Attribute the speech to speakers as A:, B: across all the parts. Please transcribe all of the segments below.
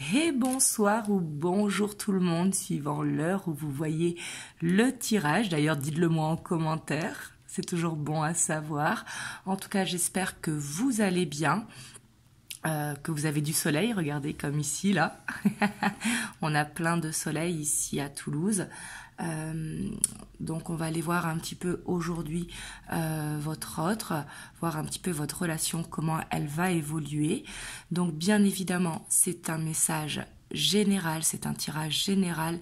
A: Et bonsoir ou bonjour tout le monde, suivant l'heure où vous voyez le tirage. D'ailleurs, dites-le moi en commentaire, c'est toujours bon à savoir. En tout cas, j'espère que vous allez bien, que vous avez du soleil. Regardez comme ici, là. On a plein de soleil ici à Toulouse. Donc on va aller voir un petit peu aujourd'hui votre autre, voir un petit peu votre relation, comment elle va évoluer. Donc bien évidemment, c'est un message général, c'est un tirage général.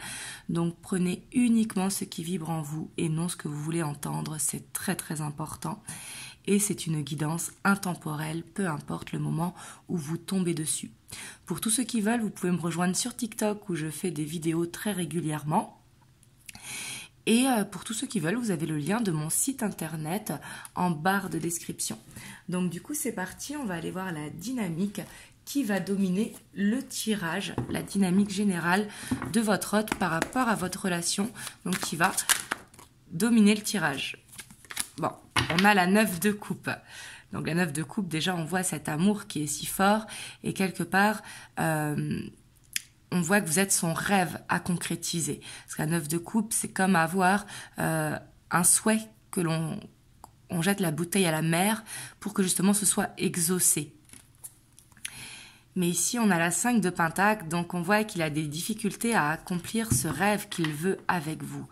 A: Donc prenez uniquement ce qui vibre en vous et non ce que vous voulez entendre, c'est très très important. Et c'est une guidance intemporelle, peu importe le moment où vous tombez dessus. Pour tous ceux qui veulent, vous pouvez me rejoindre sur TikTok où je fais des vidéos très régulièrement. Et pour tous ceux qui veulent, vous avez le lien de mon site internet en barre de description. Donc du coup, c'est parti, on va aller voir la dynamique qui va dominer le tirage, la dynamique générale de votre hôte par rapport à votre relation, donc qui va dominer le tirage. Bon, on a la 9 de coupe. Donc la 9 de coupe, déjà on voit cet amour qui est si fort et quelque part... on voit que vous êtes son rêve à concrétiser. Parce que la 9 de coupe, c'est comme avoir un souhait que on jette la bouteille à la mer pour que justement ce soit exaucé. Mais ici, on a la 5 de pentacle, donc on voit qu'il a des difficultés à accomplir ce rêve qu'il veut avec vous.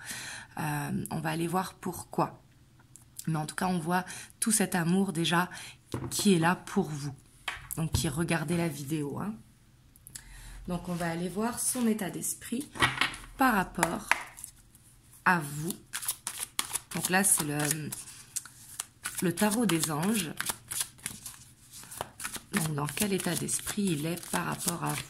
A: On va aller voir pourquoi. Mais en tout cas, on voit tout cet amour déjà qui est là pour vous. Donc, qui regardez la vidéo, hein. Donc, on va aller voir son état d'esprit par rapport à vous. Donc là, c'est le tarot des anges. Donc, dans quel état d'esprit il est par rapport à vous.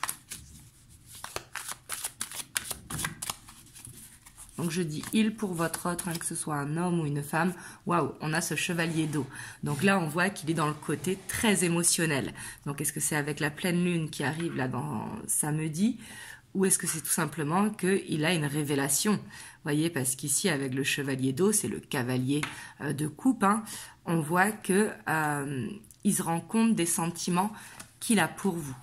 A: Donc, je dis il pour votre autre, hein, que ce soit un homme ou une femme. Waouh, on a ce chevalier d'eau. Donc là, on voit qu'il est dans le côté très émotionnel. Donc, est-ce que c'est avec la pleine lune qui arrive là dans samedi ou est-ce que c'est tout simplement qu'il a une révélation? Vous voyez, parce qu'ici, avec le chevalier d'eau, c'est le cavalier de coupe, hein, on voit que il se rend compte des sentiments qu'il a pour vous.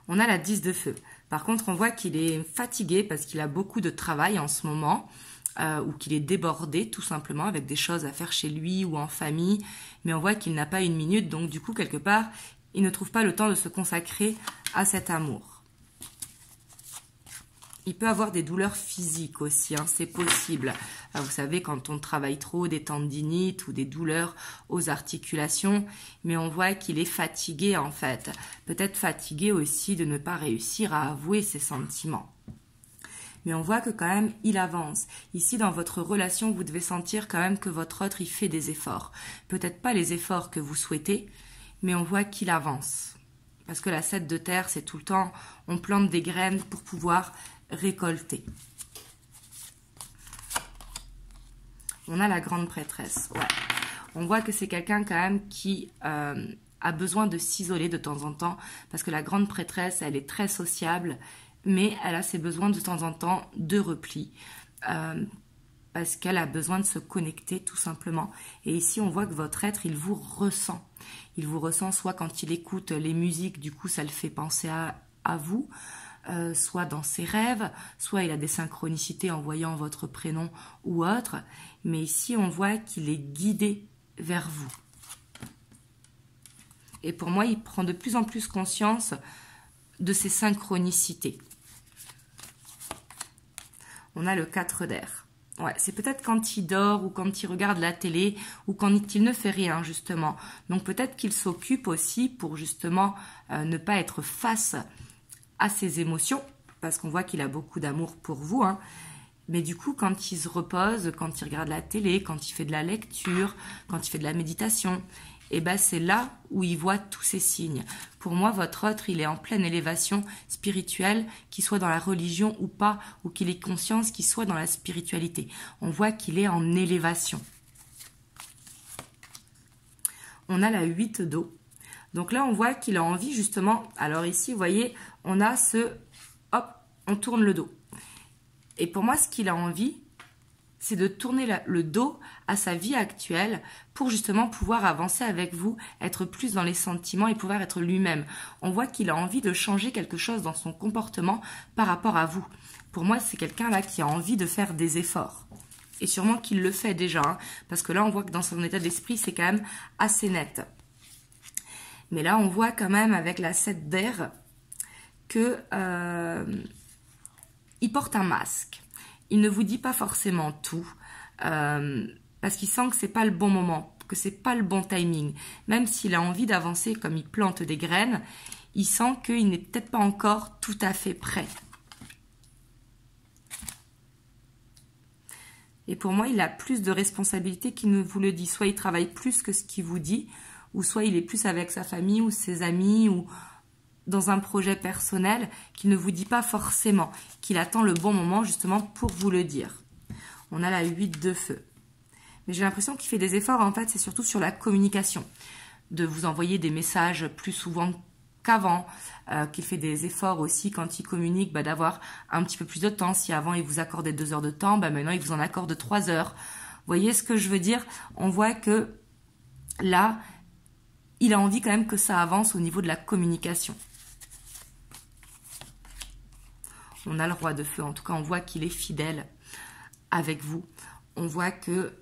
A: On a la 10 de feu. Par contre, on voit qu'il est fatigué parce qu'il a beaucoup de travail en ce moment ou qu'il est débordé tout simplement avec des choses à faire chez lui ou en famille. Mais on voit qu'il n'a pas une minute, donc du coup, quelque part, il ne trouve pas le temps de se consacrer à cet amour. Il peut avoir des douleurs physiques aussi, hein, c'est possible. Vous savez, quand on travaille trop, des tendinites ou des douleurs aux articulations, mais on voit qu'il est fatigué en fait. Peut-être fatigué aussi de ne pas réussir à avouer ses sentiments. Mais on voit que quand même, il avance. Ici, dans votre relation, vous devez sentir quand même que votre autre, il fait des efforts. Peut-être pas les efforts que vous souhaitez, mais on voit qu'il avance. Parce que la 7 de terre, c'est tout le temps, on plante des graines pour pouvoir récolter. On a la grande prêtresse. Ouais. On voit que c'est quelqu'un quand même qui a besoin de s'isoler de temps en temps parce que la grande prêtresse, elle est très sociable, mais elle a ses besoins de temps en temps de repli parce qu'elle a besoin de se connecter tout simplement. Et ici, on voit que votre être, il vous ressent. Il vous ressent soit quand il écoute les musiques, du coup, ça le fait penser à vous, soit dans ses rêves, soit il a des synchronicités en voyant votre prénom ou autre. Mais ici, on voit qu'il est guidé vers vous. Et pour moi, il prend de plus en plus conscience de ses synchronicités. On a le 4 d'air. Ouais, c'est peut-être quand il dort ou quand il regarde la télé ou quand il ne fait rien, justement. Donc peut-être qu'il s'occupe aussi pour justement ne pas être face à ses émotions, parce qu'on voit qu'il a beaucoup d'amour pour vous, hein. Mais du coup, quand il se repose, quand il regarde la télé, quand il fait de la lecture, quand il fait de la méditation, et ben c'est là où il voit tous ces signes. Pour moi, votre autre, il est en pleine élévation spirituelle, qu'il soit dans la religion ou pas, ou qu'il ait conscience qu'il soit dans la spiritualité. On voit qu'il est en élévation. On a la 8 d'eau. Donc là, on voit qu'il a envie justement, alors ici, vous voyez, on a ce, hop, on tourne le dos. Et pour moi, ce qu'il a envie, c'est de tourner le dos à sa vie actuelle pour justement pouvoir avancer avec vous, être plus dans les sentiments et pouvoir être lui-même. On voit qu'il a envie de changer quelque chose dans son comportement par rapport à vous. Pour moi, c'est quelqu'un là qui a envie de faire des efforts. Et sûrement qu'il le fait déjà, hein, parce que là, on voit que dans son état d'esprit, c'est quand même assez net. Mais là, on voit quand même avec la 7 d'air que il porte un masque. Il ne vous dit pas forcément tout, parce qu'il sent que c'est pas le bon moment, que c'est pas le bon timing. Même s'il a envie d'avancer comme il plante des graines, il sent qu'il n'est peut-être pas encore tout à fait prêt. Et pour moi, il a plus de responsabilités qu'il ne vous le dit. Soit il travaille plus que ce qu'il vous dit, ou soit il est plus avec sa famille ou ses amis, ou dans un projet personnel qu'il ne vous dit pas forcément, qu'il attend le bon moment justement pour vous le dire. On a la 8 de feu. Mais j'ai l'impression qu'il fait des efforts, en fait, c'est surtout sur la communication. De vous envoyer des messages plus souvent qu'avant, qu'il fait des efforts aussi quand il communique, d'avoir un petit peu plus de temps. Si avant il vous accordait 2 heures de temps, maintenant il vous en accorde 3 heures. Vous voyez ce que je veux dire? On voit que là, il a envie quand même que ça avance au niveau de la communication. On a le roi de feu, en tout cas on voit qu'il est fidèle avec vous. On voit que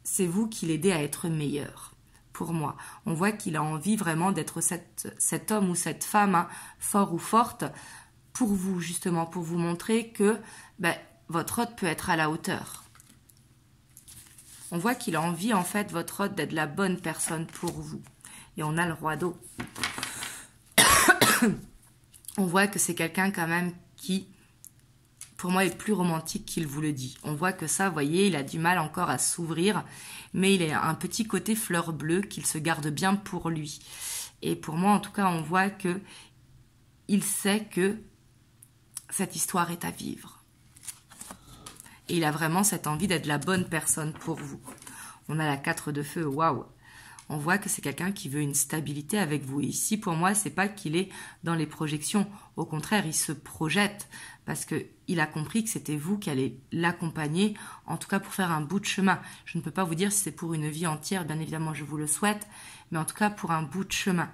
A: c'est vous qui l'aidez à être meilleur, pour moi. On voit qu'il a envie vraiment d'être cet homme ou cette femme, hein, fort ou forte, pour vous justement, pour vous montrer que votre hôte peut être à la hauteur. On voit qu'il a envie en fait, votre hôte, d'être la bonne personne pour vous. Et on a le roi d'eau. On voit que c'est quelqu'un quand même qui, pour moi, est plus romantique qu'il vous le dit. On voit que ça, vous voyez, il a du mal encore à s'ouvrir, mais il a un petit côté fleur bleue qu'il se garde bien pour lui. Et pour moi, en tout cas, on voit que il sait que cette histoire est à vivre. Et il a vraiment cette envie d'être la bonne personne pour vous. On a la 4 de feu, waouh! On voit que c'est quelqu'un qui veut une stabilité avec vous. Et ici, pour moi, c'est pas qu'il est dans les projections. Au contraire, il se projette parce qu'il a compris que c'était vous qui allez l'accompagner, en tout cas pour faire un bout de chemin. Je ne peux pas vous dire si c'est pour une vie entière, bien évidemment, je vous le souhaite, mais en tout cas pour un bout de chemin.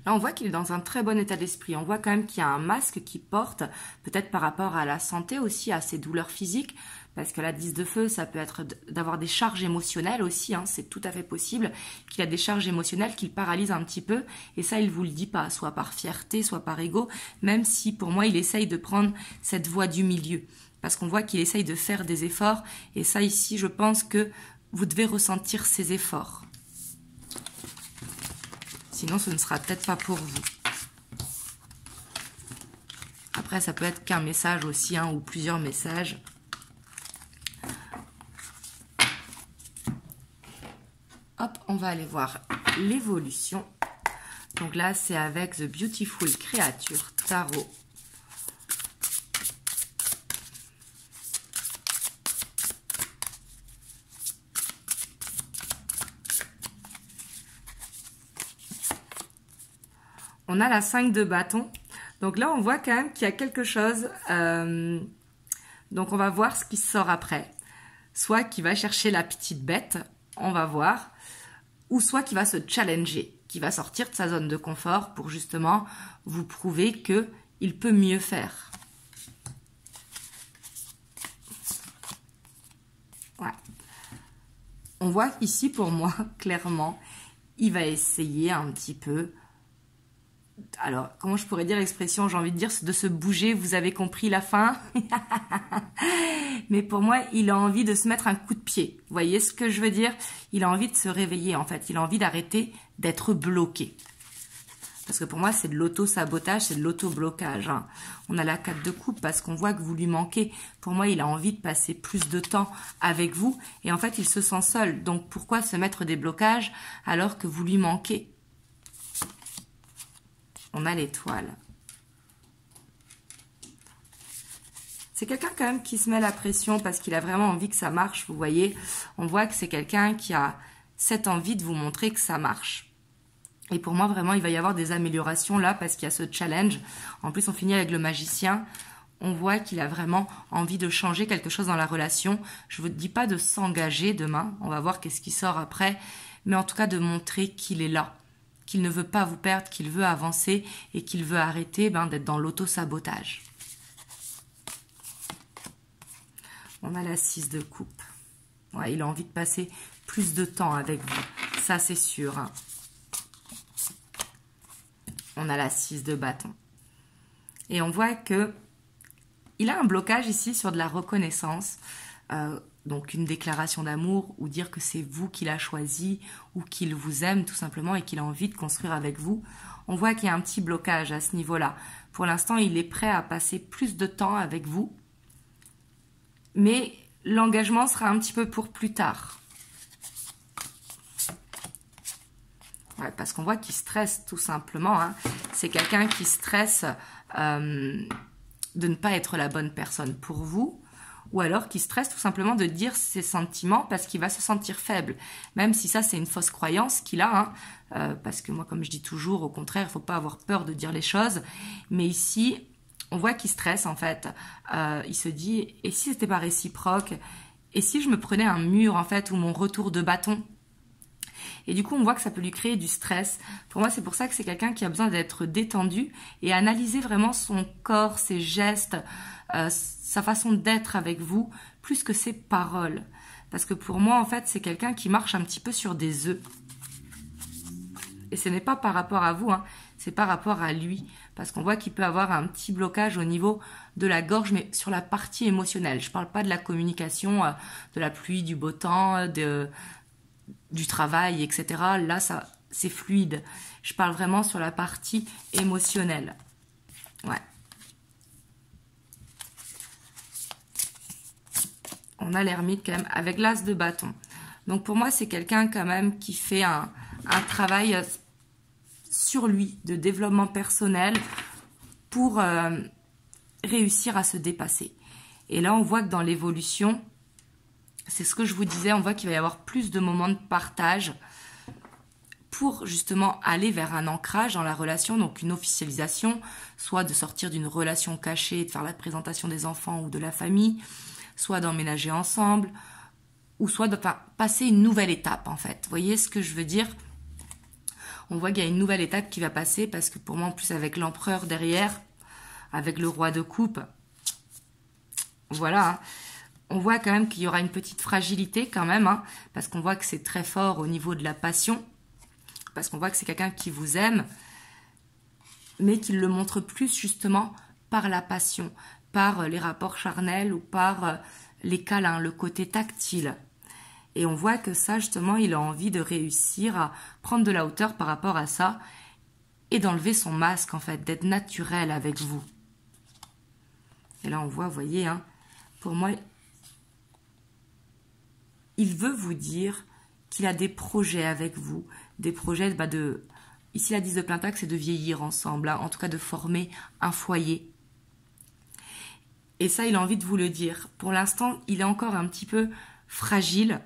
A: Là, on voit qu'il est dans un très bon état d'esprit. On voit quand même qu'il y a un masque qu'il porte, peut-être par rapport à la santé aussi, à ses douleurs physiques, parce que la 10 de feu, ça peut être d'avoir des charges émotionnelles aussi, hein, c'est tout à fait possible qu'il a des charges émotionnelles qui le paralysent un petit peu, et ça, il ne vous le dit pas, soit par fierté, soit par ego, même si pour moi, il essaye de prendre cette voie du milieu, parce qu'on voit qu'il essaye de faire des efforts, et ça ici, je pense que vous devez ressentir ces efforts. Sinon, ce ne sera peut-être pas pour vous. Après, ça peut être qu'un message aussi, hein, ou plusieurs messages. Hop, on va aller voir l'évolution. Donc là, c'est avec The Beautiful Creature Tarot. On a la 5 de bâton. Donc là, on voit quand même qu'il y a quelque chose. Donc on va voir ce qui sort après. Soit qu'il va chercher la petite bête, on va voir. Ou soit qu'il va se challenger, qu'il va sortir de sa zone de confort pour justement vous prouver qu'il peut mieux faire. Ouais. On voit ici pour moi, clairement, il va essayer un petit peu... Alors, comment je pourrais dire l'expression, j'ai envie de dire, de se bouger, vous avez compris la fin. Mais pour moi, il a envie de se mettre un coup de pied. Vous voyez ce que je veux dire? Il a envie de se réveiller, en fait. Il a envie d'arrêter d'être bloqué. Parce que pour moi, c'est de l'auto-sabotage, c'est de l'auto-blocage. Hein. On a la 4 de coupe parce qu'on voit que vous lui manquez. Pour moi, il a envie de passer plus de temps avec vous. Et en fait, il se sent seul. Donc, pourquoi se mettre des blocages alors que vous lui manquez? On a l'étoile. C'est quelqu'un quand même qui se met la pression parce qu'il a vraiment envie que ça marche, vous voyez. On voit que c'est quelqu'un qui a cette envie de vous montrer que ça marche. Et pour moi, vraiment, il va y avoir des améliorations là parce qu'il y a ce challenge. En plus, on finit avec le magicien. on voit qu'il a vraiment envie de changer quelque chose dans la relation. Je ne vous dis pas de s'engager demain, on va voir qu'est-ce qui sort après, mais en tout cas de montrer qu'il est là, qu'il ne veut pas vous perdre, qu'il veut avancer et qu'il veut arrêter d'être dans l'auto-sabotage. On a la 6 de coupe. Ouais, il a envie de passer plus de temps avec vous, ça c'est sûr. Hein. On a la 6 de bâton. Et on voit que il a un blocage ici sur de la reconnaissance, donc une déclaration d'amour ou dire que c'est vous qu'il a choisi ou qu'il vous aime tout simplement et qu'il a envie de construire avec vous. On voit qu'il y a un petit blocage à ce niveau-là. Pour l'instant, il est prêt à passer plus de temps avec vous, mais l'engagement sera un petit peu pour plus tard. Ouais, parce qu'on voit qu'il stresse tout simplement. Hein. C'est quelqu'un qui stresse de ne pas être la bonne personne pour vous, ou alors qui stresse tout simplement de dire ses sentiments parce qu'il va se sentir faible. Même si ça, c'est une fausse croyance qu'il a. Hein. Parce que moi, comme je dis toujours, au contraire, il ne faut pas avoir peur de dire les choses. Mais ici, on voit qu'il stresse en fait. Il se dit, et si c'était pas réciproque? Et si je me prenais un mur en fait, ou mon retour de bâton? Et du coup, on voit que ça peut lui créer du stress. Pour moi, c'est pour ça que c'est quelqu'un qui a besoin d'être détendu et analyser vraiment son corps, ses gestes, sa façon d'être avec vous, plus que ses paroles. Parce que pour moi, en fait, c'est quelqu'un qui marche un petit peu sur des œufs. Et ce n'est pas par rapport à vous, hein, c'est par rapport à lui. Parce qu'on voit qu'il peut avoir un petit blocage au niveau de la gorge, mais sur la partie émotionnelle. Je ne parle pas de la communication, de la pluie, du beau temps, du travail, etc. Là, c'est fluide. Je parle vraiment sur la partie émotionnelle. Ouais. On a l'ermite quand même avec l'as de bâton. Donc pour moi, c'est quelqu'un quand même qui fait un travail sur lui, de développement personnel pour réussir à se dépasser. Et là, on voit que dans l'évolution, c'est ce que je vous disais, on voit qu'il va y avoir plus de moments de partage pour justement aller vers un ancrage dans la relation, donc une officialisation, soit de sortir d'une relation cachée, de faire la présentation des enfants ou de la famille, soit d'emménager ensemble, ou soit de passer une nouvelle étape en fait. Vous voyez ce que je veux dire? On voit qu'il y a une nouvelle étape qui va passer parce que pour moi, en plus avec l'empereur derrière, avec le roi de coupe, voilà, hein. On voit quand même qu'il y aura une petite fragilité quand même, hein, parce qu'on voit que c'est très fort au niveau de la passion, parce qu'on voit que c'est quelqu'un qui vous aime, mais qui le montre plus justement par la passion, par les rapports charnels ou par les câlins, le côté tactile. Et on voit que ça, justement, il a envie de réussir à prendre de la hauteur par rapport à ça et d'enlever son masque, en fait, d'être naturel avec vous. Et là, on voit, vous voyez, hein, pour moi, il veut vous dire qu'il a des projets avec vous, des projets de... Ici, la 10 de Pentacle, c'est de vieillir ensemble, hein, en tout cas de former un foyer. Et ça, il a envie de vous le dire. Pour l'instant, il est encore un petit peu fragile,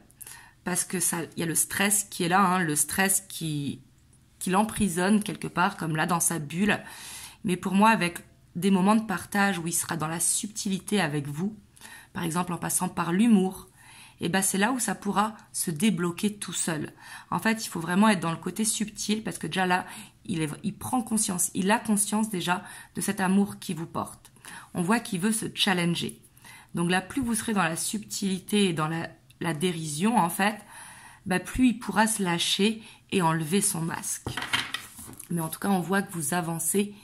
A: parce que ça, il y a le stress qui est là, hein, le stress qui l'emprisonne quelque part, comme là dans sa bulle. Mais pour moi, avec des moments de partage où il sera dans la subtilité avec vous, par exemple en passant par l'humour, et ben c'est là où ça pourra se débloquer tout seul. En fait, il faut vraiment être dans le côté subtil, parce que déjà là, il prend conscience, il a conscience déjà de cet amour qui vous porte. On voit qu'il veut se challenger. Donc là, plus vous serez dans la subtilité et dans la dérision, en fait, bah plus il pourra se lâcher et enlever son masque. Mais en tout cas, on voit que vous avancez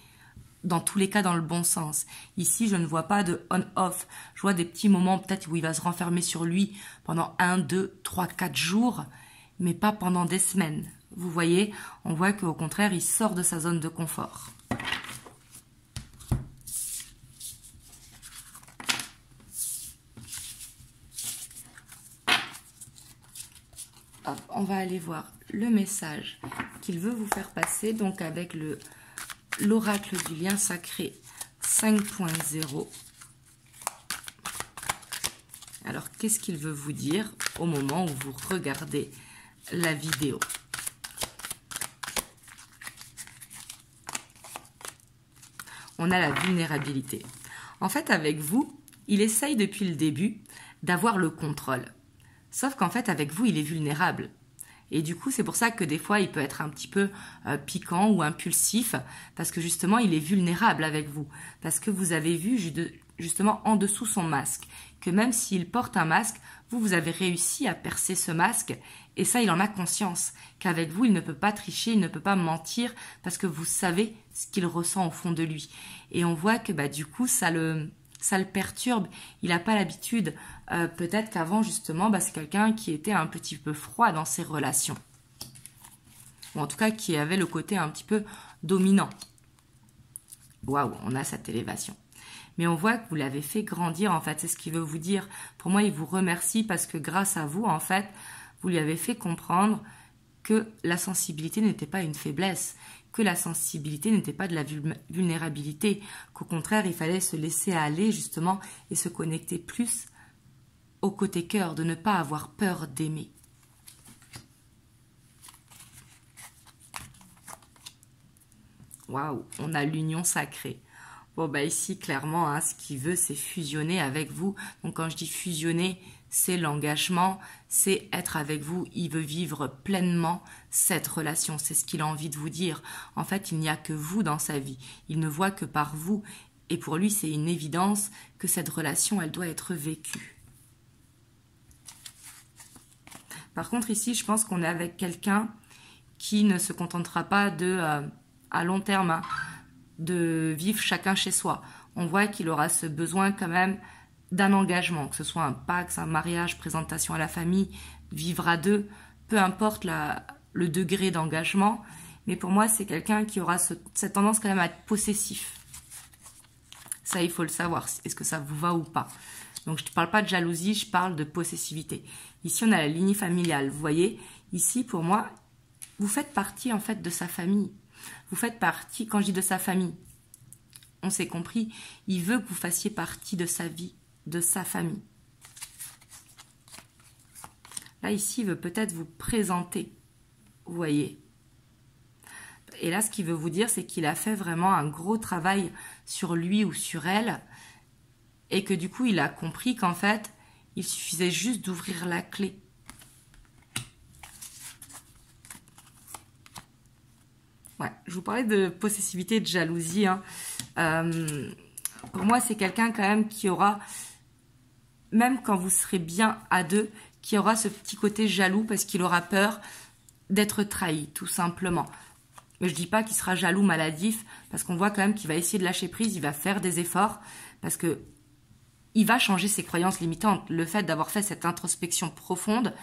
A: dans tous les cas dans le bon sens. Ici, je ne vois pas de on-off. Je vois des petits moments peut-être où il va se renfermer sur lui pendant 1, 2, 3, 4 jours, mais pas pendant des semaines. Vous voyez, on voit qu'au contraire, il sort de sa zone de confort. Hop, on va aller voir le message qu'il veut vous faire passer, donc avec l'oracle du lien sacré 5.0. Alors, qu'est-ce qu'il veut vous dire au moment où vous regardez la vidéo? On a la vulnérabilité. En fait, avec vous, il essaye depuis le début d'avoir le contrôle. Sauf qu'en fait, avec vous, il est vulnérable. Et du coup, c'est pour ça que des fois, il peut être un petit peu piquant ou impulsif, parce que justement, il est vulnérable avec vous. Parce que vous avez vu justement en dessous son masque, que même s'il porte un masque, vous avez réussi à percer ce masque, et ça, il en a conscience, qu'avec vous, il ne peut pas tricher, il ne peut pas mentir, parce que vous savez ce qu'il ressent au fond de lui. Et on voit que du coup, ça le perturbe, il n'a pas l'habitude. Peut-être qu'avant, justement, c'est quelqu'un qui était un petit peu froid dans ses relations. Ou en tout cas, qui avait le côté un petit peu dominant. Waouh, on a cette élévation. Mais on voit que vous l'avez fait grandir, en fait, c'est ce qu'il veut vous dire. Pour moi, il vous remercie parce que grâce à vous, en fait, vous lui avez fait comprendre que la sensibilité n'était pas une faiblesse, que la sensibilité n'était pas de la vulnérabilité, qu'au contraire, il fallait se laisser aller, justement, et se connecter plus au côté cœur, de ne pas avoir peur d'aimer. Waouh, on a l'union sacrée. Bon, ici, clairement, ce qu'il veut, c'est fusionner avec vous. Donc, quand je dis fusionner, c'est l'engagement, c'est être avec vous. Il veut vivre pleinement cette relation. C'est ce qu'il a envie de vous dire. En fait, il n'y a que vous dans sa vie. Il ne voit que par vous. Et pour lui, c'est une évidence que cette relation, elle doit être vécue. Par contre, ici, je pense qu'on est avec quelqu'un qui ne se contentera pas à long terme, de vivre chacun chez soi. On voit qu'il aura ce besoin quand même d'un engagement, que ce soit un pax, un mariage, présentation à la famille, vivre à deux, peu importe le degré d'engagement. Mais pour moi, c'est quelqu'un qui aura cette tendance quand même à être possessif. Ça, il faut le savoir. Est-ce que ça vous va ou pas? Donc, je ne parle pas de jalousie, je parle de possessivité. Ici, on a la lignée familiale. Vous voyez, ici, pour moi, vous faites partie, en fait, de sa famille. Vous faites partie, quand je dis de sa famille, on s'est compris, il veut que vous fassiez partie de sa vie, de sa famille. Là, ici, il veut peut-être vous présenter, vous voyez. Et là, ce qu'il veut vous dire, c'est qu'il a fait vraiment un gros travail sur lui ou sur elle, et que du coup, il a compris qu'en fait, il suffisait juste d'ouvrir la clé. Ouais, je vous parlais de possessivité et de jalousie. Pour moi, c'est quelqu'un quand même qui aura, même quand vous serez bien à deux, qui aura ce petit côté jaloux parce qu'il aura peur d'être trahi, tout simplement. Mais je dis pas qu'il sera jaloux maladif, parce qu'on voit quand même qu'il va essayer de lâcher prise, il va faire des efforts, parce que il va changer ses croyances limitantes. Le fait d'avoir fait cette introspection profonde,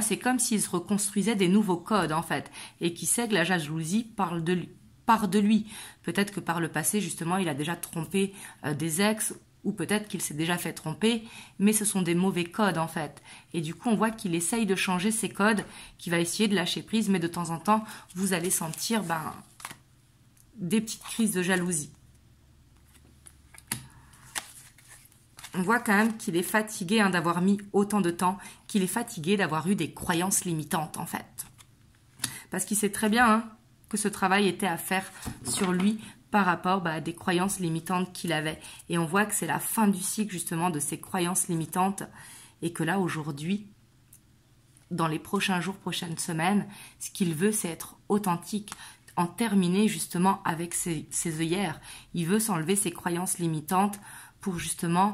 A: c'est comme s'il se reconstruisait des nouveaux codes, en fait, et qui sait que la jalousie part de lui. Peut-être que par le passé, justement, il a déjà trompé des ex, ou peut-être qu'il s'est déjà fait tromper, mais ce sont des mauvais codes, en fait. Et du coup, on voit qu'il essaye de changer ces codes, qu'il va essayer de lâcher prise, mais de temps en temps, vous allez sentir des petites crises de jalousie. On voit quand même qu'il est fatigué d'avoir mis autant de temps, qu'il est fatigué d'avoir eu des croyances limitantes, en fait. Parce qu'il sait très bien que ce travail était à faire sur lui par rapport à des croyances limitantes qu'il avait. Et on voit que c'est la fin du cycle, justement, de ces croyances limitantes. Et que là, aujourd'hui, dans les prochains jours, prochaines semaines, ce qu'il veut, c'est être authentique, en terminer, justement, avec ses œillères. Il veut s'enlever ses croyances limitantes pour, justement,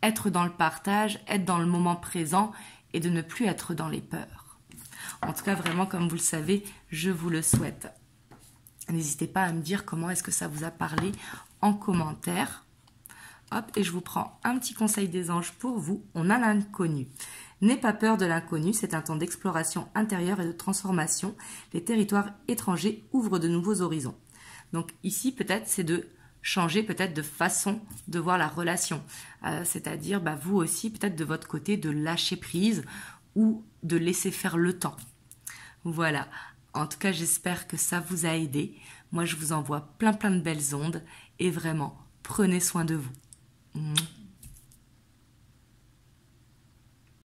A: être dans le partage, être dans le moment présent et de ne plus être dans les peurs. En tout cas, vraiment, comme vous le savez, je vous le souhaite. N'hésitez pas à me dire comment est-ce que ça vous a parlé en commentaire. Hop, et je vous prends un petit conseil des anges pour vous. On a l'inconnu. N'aie pas peur de l'inconnu, c'est un temps d'exploration intérieure et de transformation. Les territoires étrangers ouvrent de nouveaux horizons. Donc ici, peut-être, c'est de changer peut-être de façon de voir la relation. C'est-à-dire, vous aussi, peut-être de votre côté, de lâcher prise ou de laisser faire le temps. Voilà. En tout cas, j'espère que ça vous a aidé. Moi, je vous envoie plein de belles ondes et vraiment, prenez soin de vous.